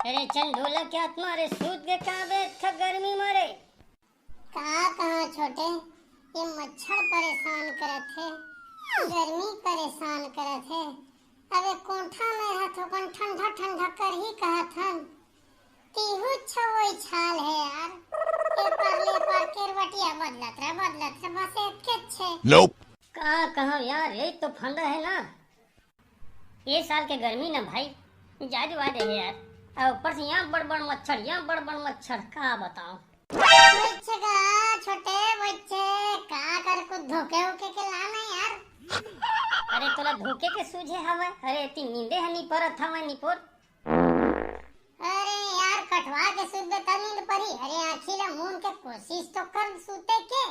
अरे चंदोला क्या तुम्हारे सूत के काबे था गर्मी मारे। कहाँ छोटे, ये मच्छर परेशान करत है, गर्मी परेशान करत है। अबे कोठा में रहत हो ठंडा ठंडा कर ही कहत हन। तीहू छवई छाल है यार, ए परले पर केरवटिया बदलत रहे बस एक छे। नोप कहाँ यार, यही तो फंदा है ना। ये साल के गर्मी ना भाई जादू वादे है यार। और ऊपर से यहाँ बड़ बड़ मच्छर का बताऊं। बच्चे का छोटे बच्चे का कर कुछ धोखे होके के लाना यार। अरे तोला धोखे के सूझे हवे। अरे ती नींदे हनी परत हवे निपोर। अरे यार कटवा के सुबह त नींद परी। अरे आँखी ला मूंद के कोशिश तो कर सूते के।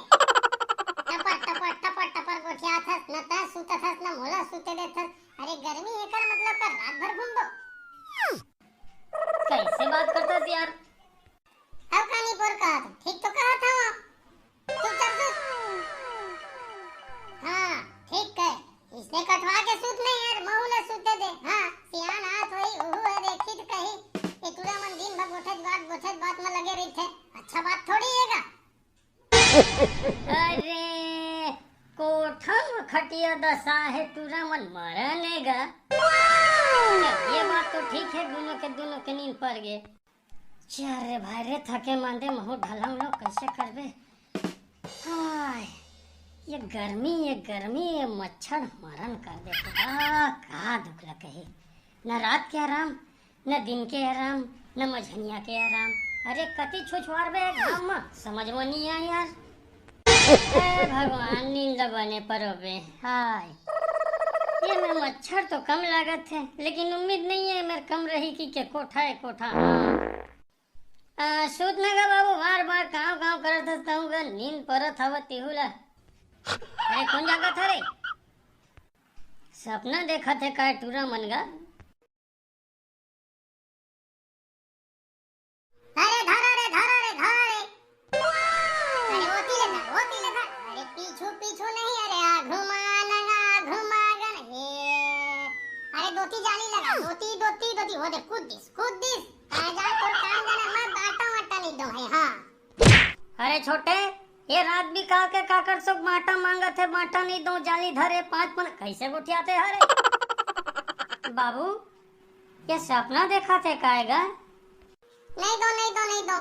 टपर गोठिया थस न ता सूता थस न मोला सूते दे थस। अरे गर्मी एकर मतलब कर रात भर घूमबो। कैसे बात करता है यार। अब कहानी बोल कहा था, ठीक तो कहा था। चुपचाप सूत। हाँ ठीक है, इसने कटवा के सूत नहीं यार, महूला सूते दे। हाँ सियान हाथ होई उहु है देखी तो कही ये तुरा मन दिन भर गोठत बात में लगे रही थे। अच्छा बात थोड़ी हैगा। अरे कोठा में खटिया दशा है तुरा मन मरनेगा। ये बात तो ठीक है, दोनों के नींद पड़ गए। अरे भाई रे थके मांदे महू ढलम लोग कैसे करबे। हाय ये गर्मी ये मच्छर मरण कर दे। का दुख लगे है। न रात के आराम न दिन के आराम न मझनिया के आराम। अरे कति छुछवार बे घाम में समझ में नहीं आया यार। भगवान नींद बने परोबे। हाय ये में मच्छर तो कम लागत है, लेकिन उम्मीद नहीं है मेरे कम रही कि क्या कोठा है कोठा। हाँ सूत नगा बाबू बार गाँव करत हूँ नींद परत हवा तिहुला। अरे कौन जागा था रे, सपना देखा थे का टूरा मनगा। अरे धरा रे। अरे होती ले धर। अरे पीछू नहीं, अरे आघू मागन ये। अरे दोती जाली लगा, दोती हो दे कूद दिस। जा तोर काम जाने मत आटा नहीं दो है। हाँ अरे छोटे ये रात भी का कर सो माटा मांगत है, माटा नहीं दो जाली धरे 5 मन कैसे उठियाते हरे। बाबू ये सपना देखा थे काएगा। नहीं दो।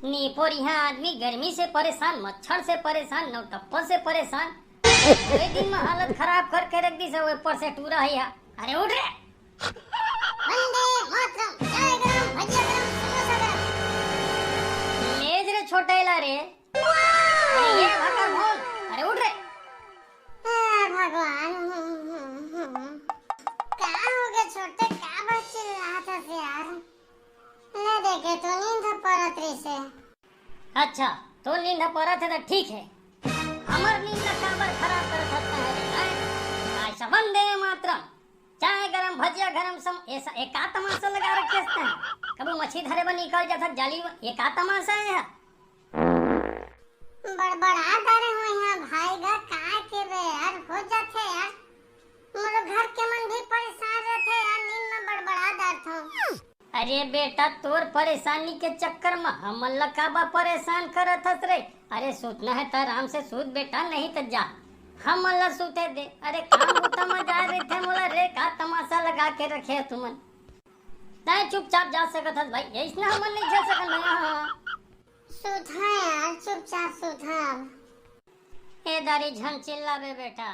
नीपोर यहाँ आदमी गर्मी से परेशान, मच्छर से परेशान, नौटप्पन से परेशान। पूरे दिन में हालत खराब करके रख दी सब ऊपर से टूरा है यहाँ। अरे उठ रे। वंदे मातरम, चाय गरम, भजिया गरम, समोसा गरम। लेज रे छोटे ला रे। अरे ये भागा भोल। अरे उठ रे। भगवान क्या हो गया छोटे, क्या बस चिल्ला था यार। ले देखे तो नींद परत रही से। अच्छा तो नींद परत है तो ठीक है, हमर नींद काबर खराब करत है रे। ऐसा वंदे मातरम, चाय गरम भजिया गरम सम ऐसा एक तमाशा लगा रखे हैं। कभी मछली धरे पर निकल जाता जाली में, ये का तमाशा है। बड़बड़ा डरे हुए हैं भाई गा काय के बे यार हो जाते यार। मोर घर के मन भी परेशान रहते यार, नींद में बड़बड़ा डर था। अरे बेटा तोर परेशानी के चक्कर में हम लकाबा परेशान करत हस रे। अरे सूतना है तो आराम से सूत बेटा, नहीं तो जा हम अल्लाह सूते दे। अरे काम होता में जा रहे थे मोला रे, का तमाशा लगा के रखे है तुमन। नहीं चुपचाप जा सकत हस भाई, ऐसा हमन नहीं जा सकन भैया। सुधा यार चुपचाप सुधा। ए दारी झन चिल्लाबे बेटा।